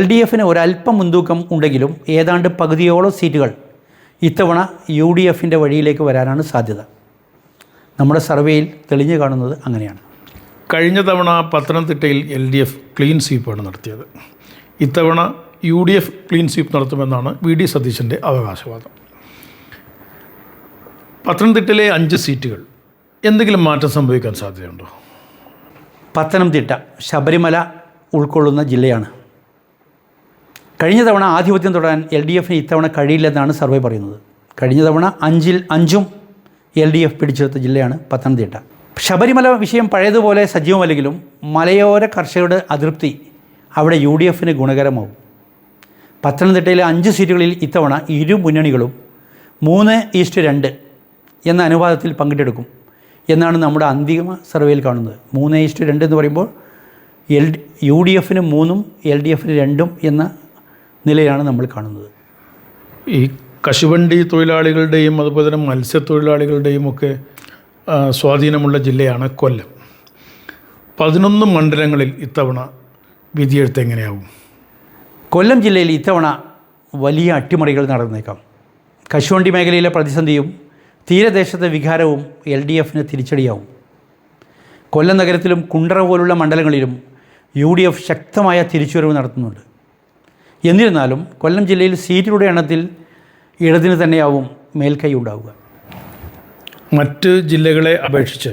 LDFന് ഒരല്പം മുൻതൂക്കം ഉണ്ടെങ്കിലും ഏതാണ്ട് പകുതിയോളം സീറ്റുകൾ ഇത്തവണ UDFൻ്റെ വഴിയിലേക്ക് വരാനാണ് സാധ്യത. നമ്മുടെ സർവേയിൽ തെളിഞ്ഞു കാണുന്നത് അങ്ങനെയാണ്.
കഴിഞ്ഞ തവണ പത്തനംതിട്ടയിൽ LDF ക്ലീൻ സ്വീപ്പാണ് നടത്തിയത്. ഇത്തവണ UDF ക്ലീൻ സ്വീപ്പ് നടത്തുമെന്നാണ് VD സതീശൻ്റെ അവകാശവാദം. പത്തനംതിട്ടയിലെ 5 സീറ്റുകൾ എന്തെങ്കിലും മാറ്റം സംഭവിക്കാൻ സാധ്യതയുണ്ടോ?
പത്തനംതിട്ട ശബരിമല ഉൾക്കൊള്ളുന്ന ജില്ലയാണ്. കഴിഞ്ഞ തവണ ആധിപത്യം തുടരാൻ LDFന് ഇത്തവണ കഴിയില്ലെന്നാണ് സർവേ പറയുന്നത്. കഴിഞ്ഞ തവണ 5-ൽ 5ഉം LDF പിടിച്ചെടുത്ത ജില്ലയാണ് പത്തനംതിട്ട. ശബരിമല വിഷയം പഴയതുപോലെ സജീവമല്ലെങ്കിലും മലയോര കർഷകരുടെ അതൃപ്തി അവിടെ UDFന് ഗുണകരമാവും. പത്തനംതിട്ടയിലെ 5 സീറ്റുകളിൽ ഇത്തവണ ഇരു മുന്നണികളും 3:2 എന്ന അനുപാതത്തിൽ പങ്കിട്ടെടുക്കും എന്നാണ് നമ്മുടെ അന്തിമ സർവേയിൽ കാണുന്നത്. 3:2 എന്ന് പറയുമ്പോൾ UDFന് 3ഉം LDFന് 2ഉം എന്ന നിലയാണ് നമ്മൾ കാണുന്നത്.
ഈ കശുവണ്ടി തൊഴിലാളികളുടെയും അതുപോലെ തന്നെ മത്സ്യത്തൊഴിലാളികളുടെയും ഒക്കെ സ്വാധീനമുള്ള ജില്ലയാണ് കൊല്ലം. 11 മണ്ഡലങ്ങളിൽ ഇത്തവണ വിധിയെഴുത്ത് എങ്ങനെയാവും?
കൊല്ലം ജില്ലയിൽ ഇത്തവണ വലിയ അട്ടിമറികൾ നടന്നേക്കാം. കശുവണ്ടി മേഖലയിലെ പ്രതിസന്ധിയും തീരദേശത്തെ വികാരവും LDFന് തിരിച്ചടിയാവും. കൊല്ലം നഗരത്തിലും കുണ്ടറ പോലുള്ള മണ്ഡലങ്ങളിലും UDF ശക്തമായ തിരിച്ചുവരവ് നടത്തുന്നുണ്ട്. എന്നിരുന്നാലും കൊല്ലം ജില്ലയിൽ സീറ്റുകളുടെ എണ്ണത്തിൽ ഇടതിന് തന്നെയാവും മേൽക്കൈ ഉണ്ടാവുക.
മറ്റ് ജില്ലകളെ അപേക്ഷിച്ച്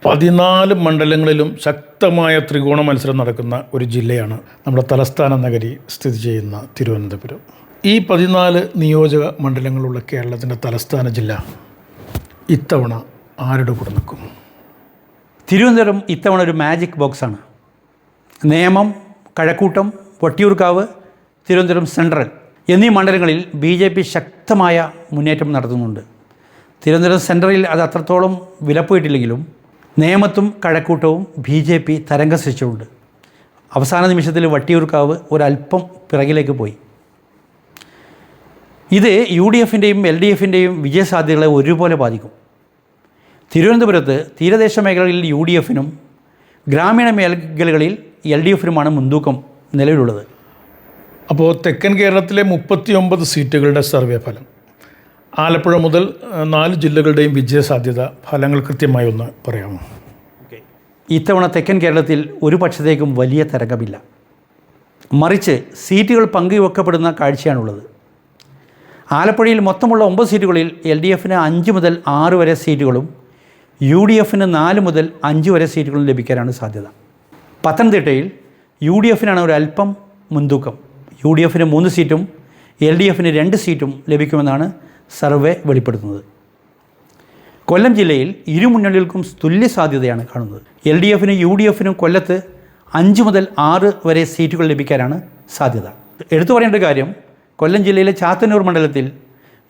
14 മണ്ഡലങ്ങളിലും ശക്തമായ ത്രികോണ മത്സരം നടക്കുന്ന ഒരു ജില്ലയാണ് നമ്മുടെ തലസ്ഥാന നഗരി സ്ഥിതി ചെയ്യുന്ന തിരുവനന്തപുരം. ഈ 14 നിയോജക മണ്ഡലങ്ങളുള്ള കേരളത്തിൻ്റെ തലസ്ഥാന ജില്ല ഇത്തവണ ആരുടെ കൂടെ നിൽക്കും?
തിരുവനന്തപുരം ഇത്തവണ ഒരു മാജിക് ബോക്സാണ്. നേമം, കഴക്കൂട്ടം, വട്ടിയൂർക്കാവ്, തിരുവനന്തപുരം സെൻട്രൽ എന്നീ മണ്ഡലങ്ങളിൽ BJP ശക്തമായ മുന്നേറ്റം നടത്തുന്നുണ്ട്. തിരുവനന്തപുരം സെൻട്രലിൽ അത് അത്രത്തോളം വിലപ്പോയിട്ടില്ലെങ്കിലും നേമത്തും കഴക്കൂട്ടവും BJP തരംഗം സൃഷ്ടിച്ചിട്ടുണ്ട്. അവസാന നിമിഷത്തിൽ വട്ടിയൂർക്കാവ് ഒരല്പം പിറകിലേക്ക് പോയി. ഇത് UDFൻ്റെയും LDFൻ്റെയും വിജയസാധ്യതകളെ ഒരുപോലെ ബാധിക്കും. തിരുവനന്തപുരത്ത് തീരദേശ മേഖലകളിൽ UDFനും ഗ്രാമീണ മേഖലകളിൽ LDFനുമാണ് മുൻതൂക്കം നിലവിലുള്ളത്.
അപ്പോൾ തെക്കൻ കേരളത്തിലെ 39 സീറ്റുകളുടെ സർവേ ഫലം, ആലപ്പുഴ മുതൽ 4 ജില്ലകളുടെയും വിജയസാധ്യത ഫലങ്ങൾ കൃത്യമായി ഒന്ന് പറയാമോ?
ഇത്തവണ തെക്കൻ കേരളത്തിൽ ഒരു പക്ഷത്തേക്കും വലിയ തരംഗമില്ല. മറിച്ച് സീറ്റുകൾ പങ്കുവെക്കപ്പെടുന്ന കാഴ്ചയാണുള്ളത്. ആലപ്പുഴയിൽ മൊത്തമുള്ള 9 സീറ്റുകളിൽ LDFന് 5 മുതൽ 6 വരെ സീറ്റുകളും UDFന് 4 മുതൽ 5 വരെ സീറ്റുകളും ലഭിക്കാനാണ് സാധ്യത. പത്തനംതിട്ടയിൽ UDFനാണ് ഒരല്പം മുൻതൂക്കം. UDFന് 3 സീറ്റും LDFന് 2 സീറ്റും ലഭിക്കുമെന്നാണ് സർവേ വെളിപ്പെടുത്തുന്നത്. കൊല്ലം ജില്ലയിൽ ഇരു മുന്നണികൾക്കും തുല്യ സാധ്യതയാണ് കാണുന്നത്. LDFനും UDFനും കൊല്ലത്ത് 5 മുതൽ 6 വരെ സീറ്റുകൾ ലഭിക്കാനാണ് സാധ്യത. എടുത്തു പറയേണ്ട കാര്യം, കൊല്ലം ജില്ലയിലെ ചാത്തന്നൂർ മണ്ഡലത്തിൽ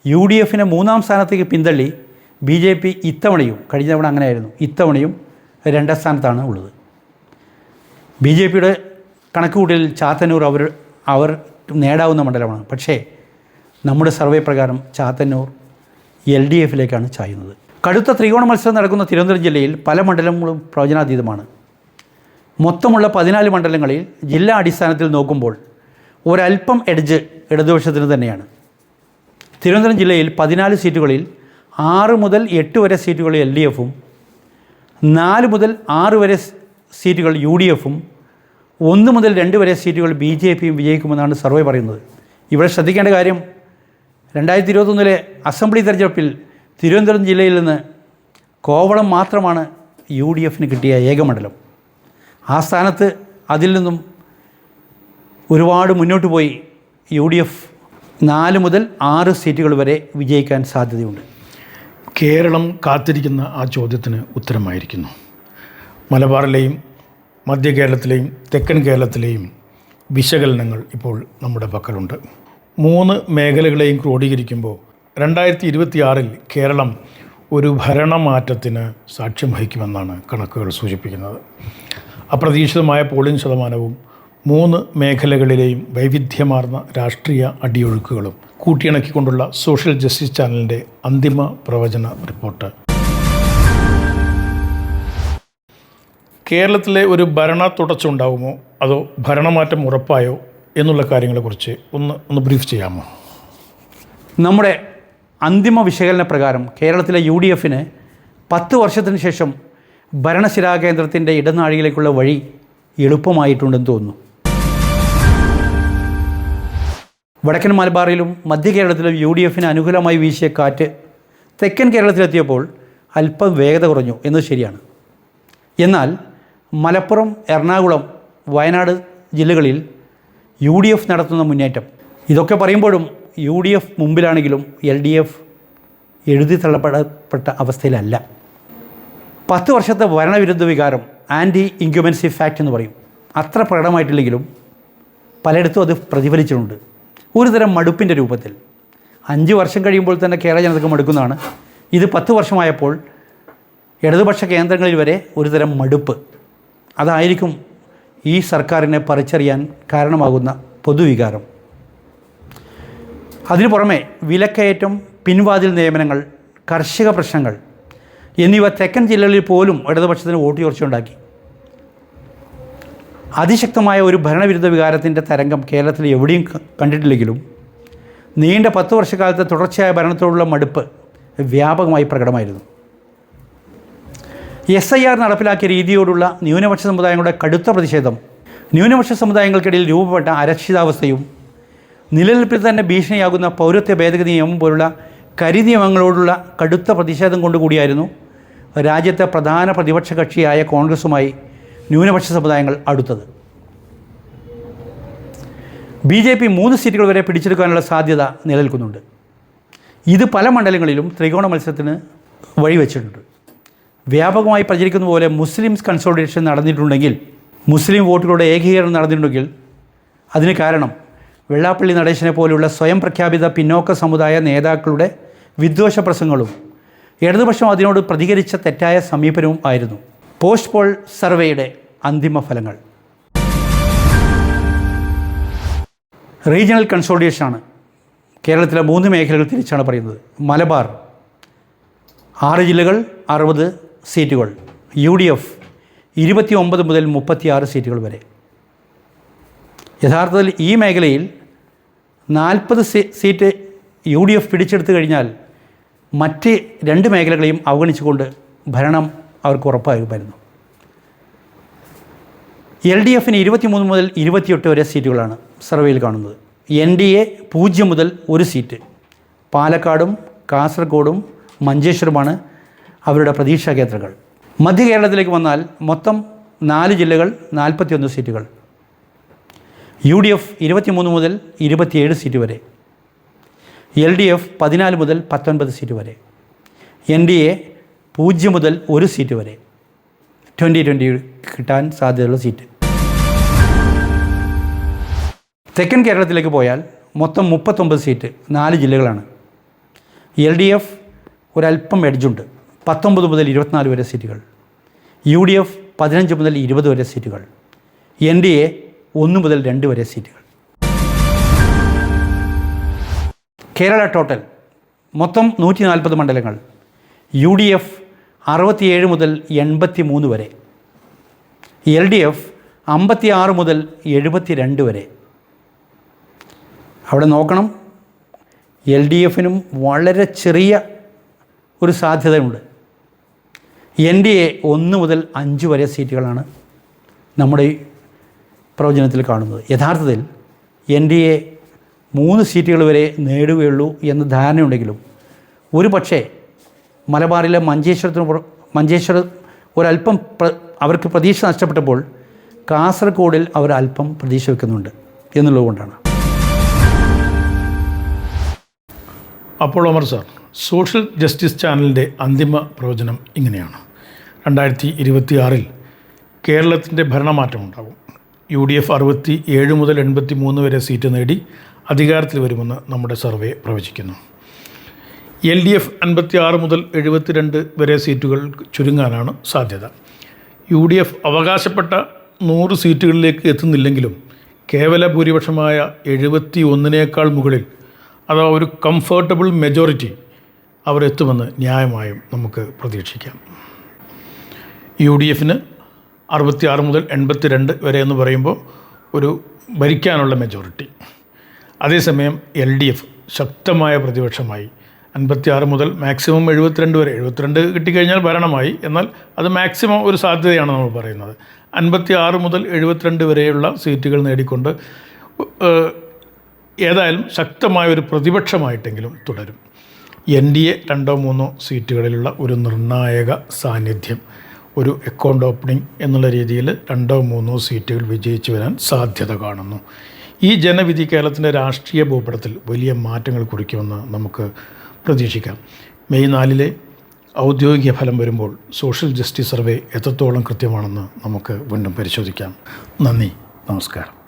UDFനെ 3ാം സ്ഥാനത്തേക്ക് പിന്തള്ളി BJP ഇത്തവണയും, കഴിഞ്ഞ തവണ അങ്ങനെയായിരുന്നു, ഇത്തവണയും 2ാം സ്ഥാനത്താണ് ഉള്ളത്. BJPയുടെ കണക്കുകൂട്ടലിൽ ചാത്തന്നൂർ അവർ നേടാവുന്ന മണ്ഡലമാണ്. പക്ഷേ നമ്മുടെ സർവേ പ്രകാരം ചാത്തന്നൂർ LDFിലേക്കാണ് ചായുന്നത്. കടുത്ത ത്രികോണ മത്സരം നടക്കുന്ന തിരുവനന്തപുരം ജില്ലയിൽ പല മണ്ഡലങ്ങളും പ്രവചനാതീതമാണ്. മൊത്തമുള്ള 14 മണ്ഡലങ്ങളിൽ ജില്ലാ അടിസ്ഥാനത്തിൽ നോക്കുമ്പോൾ ഒരല്പം എഡ്ജ് ഇടതുപക്ഷത്തിന് തന്നെയാണ്. തിരുവനന്തപുരം ജില്ലയിൽ 14 സീറ്റുകളിൽ 6 മുതൽ 8 വരെ സീറ്റുകൾ LDFും 4 മുതൽ 6 വരെ സീറ്റുകൾ UDFും 1 മുതൽ 2 വരെ സീറ്റുകൾ BJPയും വിജയിക്കുമെന്നാണ് സർവേ പറയുന്നത്. ഇവിടെ ശ്രദ്ധിക്കേണ്ട കാര്യം 2021 അസംബ്ലി തെരഞ്ഞെടുപ്പിൽ തിരുവനന്തപുരം ജില്ലയിൽ നിന്ന് കോവളം മാത്രമാണ് UDFന് കിട്ടിയ ഏക മണ്ഡലം. ആ സ്ഥാനത്ത് അതിൽ നിന്നും ഒരുപാട് മുന്നോട്ട് പോയി UDF 4 മുതൽ 6 സീറ്റുകൾ വരെ വിജയിക്കാൻ സാധ്യതയുണ്ട്.
കേരളം കാത്തിരിക്കുന്ന ആ ചോദ്യത്തിന് ഉത്തരമായിരിക്കുന്നു. മലബാറിലെയും മധ്യ കേരളത്തിലെയും തെക്കൻ കേരളത്തിലെയും വിശകലനങ്ങൾ ഇപ്പോൾ നമ്മുടെ പക്കലുണ്ട്. 3 മേഖലകളെയും ക്രോഡീകരിക്കുമ്പോൾ 2026 കേരളം ഒരു ഭരണമാറ്റത്തിന് സാക്ഷ്യം വഹിക്കുമെന്നാണ് കണക്കുകൾ സൂചിപ്പിക്കുന്നത്. അപ്രതീക്ഷിതമായ പോളിംഗ് ശതമാനവും 3 മേഖലകളിലെയും വൈവിധ്യമാർന്ന രാഷ്ട്രീയ അടിയൊഴുക്കുകളും കൂട്ടിയിണക്കിക്കൊണ്ടുള്ള സോഷ്യൽ ജസ്റ്റിസ് ചാനലിൻ്റെ അന്തിമ പ്രവചന റിപ്പോർട്ട്. കേരളത്തിലെ ഒരു ഭരണ തുടർച്ച ഉണ്ടാകുമോ അതോ ഭരണമാറ്റം ഉറപ്പായോ എന്നുള്ള കാര്യങ്ങളെക്കുറിച്ച് ഒന്ന് ബ്രീഫ് ചെയ്യാമോ?
നമ്മുടെ അന്തിമ വിശകലന പ്രകാരം കേരളത്തിലെ UDFന് 10 വർഷത്തിന് ശേഷം ഭരണശിലാകേന്ദ്രത്തിൻ്റെ ഇടനാഴിയിലേക്കുള്ള വഴി എളുപ്പമായിട്ടുണ്ടെന്ന് തോന്നുന്നു. വടക്കൻ മലബാറിലും മധ്യ കേരളത്തിലും UDFന് അനുകൂലമായി വീശിയ കാറ്റ് തെക്കൻ കേരളത്തിലെത്തിയപ്പോൾ അല്പം വേഗത കുറഞ്ഞു എന്നത് ശരിയാണ്. എന്നാൽ മലപ്പുറം, എറണാകുളം, വയനാട് ജില്ലകളിൽ UDF നടത്തുന്ന മുന്നേറ്റം, ഇതൊക്കെ പറയുമ്പോഴും UDF മുമ്പിലാണെങ്കിലും LDF എഴുതി തള്ളപ്പെടപ്പെട്ട അവസ്ഥയിലല്ല. 10 വർഷത്തെ ഭരണവിരുദ്ധ വികാരം, ആൻറ്റി ഇൻക്യുമൻസി ഫാക്റ്റ് എന്ന് പറയും, അത്ര പ്രകടമായിട്ടില്ലെങ്കിലും പലയിടത്തും അത് പ്രതിഫലിച്ചിട്ടുണ്ട്. ഒരുതരം മടുപ്പിൻ്റെ രൂപത്തിൽ 5 വർഷം കഴിയുമ്പോൾ തന്നെ കേരള ജനതയ്ക്ക് മടുക്കുന്നതാണ്. ഇത് 10 വർഷമായപ്പോൾ ഇടതുപക്ഷ കേന്ദ്രങ്ങളിൽ വരെ ഒരുതരം മടുപ്പ്. അതായിരിക്കും ഈ സർക്കാരിനെ പറിച്ചറിയാൻ കാരണമാകുന്ന പൊതുവികാരം. അതിനു പുറമെ വിലക്കയറ്റം, പിൻവാതിൽ നിയമനങ്ങൾ, കർഷക പ്രശ്നങ്ങൾ എന്നിവ തെക്കൻ ജില്ലകളിൽ പോലും ഇടതുപക്ഷത്തിന് വോട്ട് ചോർച്ചയുണ്ടാക്കി. അതിശക്തമായ ഒരു ഭരണവിരുദ്ധ വികാരത്തിൻ്റെ തരംഗം കേരളത്തിൽ എവിടെയും കണ്ടിട്ടില്ലെങ്കിലും നീണ്ട 10 വർഷക്കാലത്തെ തുടർച്ചയായ ഭരണത്തോടുള്ള മടുപ്പ് വ്യാപകമായി പ്രകടമായിരുന്നു. SIR നടപ്പിലാക്കിയ രീതിയോടുള്ള ന്യൂനപക്ഷ സമുദായങ്ങളുടെ കടുത്ത പ്രതിഷേധം, ന്യൂനപക്ഷ സമുദായങ്ങൾക്കിടയിൽ രൂപപ്പെട്ട അരക്ഷിതാവസ്ഥയും നിലനിൽപ്പിൽ തന്നെ ഭീഷണിയാകുന്ന പൗരത്വ ഭേദഗതി നിയമം പോലുള്ള കരിനിയമങ്ങളോടുള്ള കടുത്ത പ്രതിഷേധം കൊണ്ടുകൂടിയായിരുന്നു രാജ്യത്തെ പ്രധാന പ്രതിപക്ഷ കക്ഷിയായ കോൺഗ്രസുമായി ന്യൂനപക്ഷ സമുദായങ്ങൾ അടുത്തത്. BJP 3 സീറ്റുകൾ വരെ പിടിച്ചെടുക്കാനുള്ള സാധ്യത നിലനിൽക്കുന്നുണ്ട്. ഇത് പല മണ്ഡലങ്ങളിലും ത്രികോണ മത്സരത്തിന് വഴിവെച്ചിട്ടുണ്ട്. വ്യാപകമായി പ്രചരിക്കുന്ന പോലെ മുസ്ലിംസ് കൺസോളിഡേഷൻ നടന്നിട്ടുണ്ടെങ്കിൽ, മുസ്ലിം വോട്ടുകളുടെ ഏകീകരണം നടന്നിട്ടുണ്ടെങ്കിൽ അതിന് കാരണം വെള്ളാപ്പള്ളി നടേശനെ പോലെയുള്ള സ്വയം പ്രഖ്യാപിത പിന്നോക്ക സമുദായ നേതാക്കളുടെ വിദ്വേഷ പ്രസംഗങ്ങളും ഇടതുപക്ഷം അതിനോട് പ്രതികരിച്ച തെറ്റായ സമീപനവും ആയിരുന്നു. പോസ്റ്റ് പോൾ സർവേയുടെ അന്തിമ ഫലങ്ങൾ. റീജിയണൽ കൺസോളിഡേഷനാണ് കേരളത്തിലെ 3 മേഖലകൾ തിരിച്ചാണ് പറയുന്നത്. മലബാർ 6 ജില്ലകൾ 60 സീറ്റുകൾ, UDF 29 മുതൽ 36 സീറ്റുകൾ വരെ. യഥാർത്ഥത്തിൽ ഈ മേഖലയിൽ 40 സീറ്റ് UDF പിടിച്ചെടുത്തു കഴിഞ്ഞാൽ മറ്റ് 2 മേഖലകളെയും അവഗണിച്ചുകൊണ്ട് ഭരണം അവർക്ക് ഉറപ്പാകുമായിരുന്നു. LDFന് 23 മുതൽ 28 വരെ സീറ്റുകളാണ് സർവേയിൽ കാണുന്നത്. NDA 0 മുതൽ 1 സീറ്റ്. പാലക്കാടും കാസർഗോഡും മഞ്ചേശ്വരമാണ് അവരുടെ പ്രതീക്ഷാ കേന്ദ്രങ്ങൾ. മധ്യ കേരളത്തിലേക്ക് വന്നാൽ മൊത്തം 4 ജില്ലകൾ 41 സീറ്റുകൾ. UDF 23 മുതൽ 27 സീറ്റ് വരെ. LDF 14 മുതൽ 19 സീറ്റ് വരെ. NDA 0 മുതൽ 1 സീറ്റ് വരെ. 2020 കിട്ടാൻ സാധ്യതയുള്ള സീറ്റ്. തെക്കൻ കേരളത്തിലേക്ക് പോയാൽ മൊത്തം 39 സീറ്റ്, 4 ജില്ലകളാണ്. LDF ഒരല്പം എഡ്ജുണ്ട്, 19 മുതൽ 24 വരെ സീറ്റുകൾ. UDF 15 മുതൽ 20 വരെ സീറ്റുകൾ. NDA 1 മുതൽ 2 വരെ സീറ്റുകൾ. കേരള ടോട്ടൽ മൊത്തം 140 മണ്ഡലങ്ങൾ. UDF 67 മുതൽ 83 വരെ. LDF 56 മുതൽ 72 വരെ. അവിടെ നോക്കണം, LDFനും വളരെ ചെറിയ ഒരു സാധ്യതയുണ്ട്. NDA 1 മുതൽ 5 വരെ സീറ്റുകളാണ് നമ്മുടെ ഈ പ്രവചനത്തിൽ കാണുന്നത്. യഥാർത്ഥത്തിൽ NDA 3 സീറ്റുകൾ വരെ നേടുകയുള്ളൂ എന്ന ധാരണയുണ്ടെങ്കിലും ഒരു പക്ഷേ മലബാറിലെ മഞ്ചേശ്വരം ഒരല്പം അവർക്ക് പ്രതീക്ഷ നഷ്ടപ്പെട്ടപ്പോൾ കാസർഗോഡിൽ അവർ അല്പം പ്രതീക്ഷ വയ്ക്കുന്നുണ്ട് എന്നുള്ളതുകൊണ്ടാണ്.
അപ്പോൾ അമർ സാർ, സോഷ്യൽ ജസ്റ്റിസ് ചാനലിൻ്റെ അന്തിമ പ്രവചനം ഇങ്ങനെയാണ്: 2026 കേരളത്തിൻ്റെ ഭരണമാറ്റമുണ്ടാകും. UDF 67 മുതൽ 83 വരെ സീറ്റ് നേടി അധികാരത്തിൽ വരുമെന്ന് നമ്മുടെ സർവേ പ്രവചിക്കുന്നു. LDF 56 മുതൽ 72 വരെ സീറ്റുകൾ ചുരുങ്ങാനാണ് സാധ്യത. UDF അവകാശപ്പെട്ട 100 സീറ്റുകളിലേക്ക് എത്തുന്നില്ലെങ്കിലും കേവല ഭൂരിപക്ഷമായ 71-നേക്കാൾ മുകളിൽ, അഥവാ ഒരു കംഫർട്ടബിൾ മെജോറിറ്റി അവരെത്തുമെന്ന് ന്യായമായും നമുക്ക് പ്രതീക്ഷിക്കാം. UDFന് 66 മുതൽ 82 വരെ എന്ന് പറയുമ്പോൾ ഒരു ഭരിക്കാനുള്ള മെജോറിറ്റി. അതേസമയം LDF ശക്തമായ പ്രതിപക്ഷമായി 56 മുതൽ മാക്സിമം 72 വരെ. 72 കിട്ടിക്കഴിഞ്ഞാൽ ഭരണമായി. എന്നാൽ അത് മാക്സിമം ഒരു സാധ്യതയാണ് നമ്മൾ പറയുന്നത്. 56 മുതൽ 72 വരെയുള്ള സീറ്റുകൾ നേടിക്കൊണ്ട് ഏതായാലും ശക്തമായ ഒരു പ്രതിപക്ഷമായിട്ടെങ്കിലും തുടരും. NDA 2-3 സീറ്റുകളിലുള്ള ഒരു നിർണായക സാന്നിധ്യം, ഒരു അക്കൗണ്ട് ഓപ്പണിംഗ് എന്നുള്ള രീതിയിൽ 2-3 സീറ്റുകൾ വിജയിച്ചു വരാൻ സാധ്യത കാണുന്നു. ഈ ജനവിധി കേരളത്തിൻ്റെ രാഷ്ട്രീയ ഭൂപടത്തിൽ വലിയ മാറ്റങ്ങൾ കുറിക്കുമെന്ന് നമുക്ക് പ്രതീക്ഷിക്കാം. മെയ് 4 ഔദ്യോഗിക ഫലം വരുമ്പോൾ സോഷ്യൽ ജസ്റ്റിസ് സർവേ എത്രത്തോളം കൃത്യമാണെന്ന് നമുക്ക് വീണ്ടും പരിശോധിക്കാം. നന്ദി, നമസ്കാരം.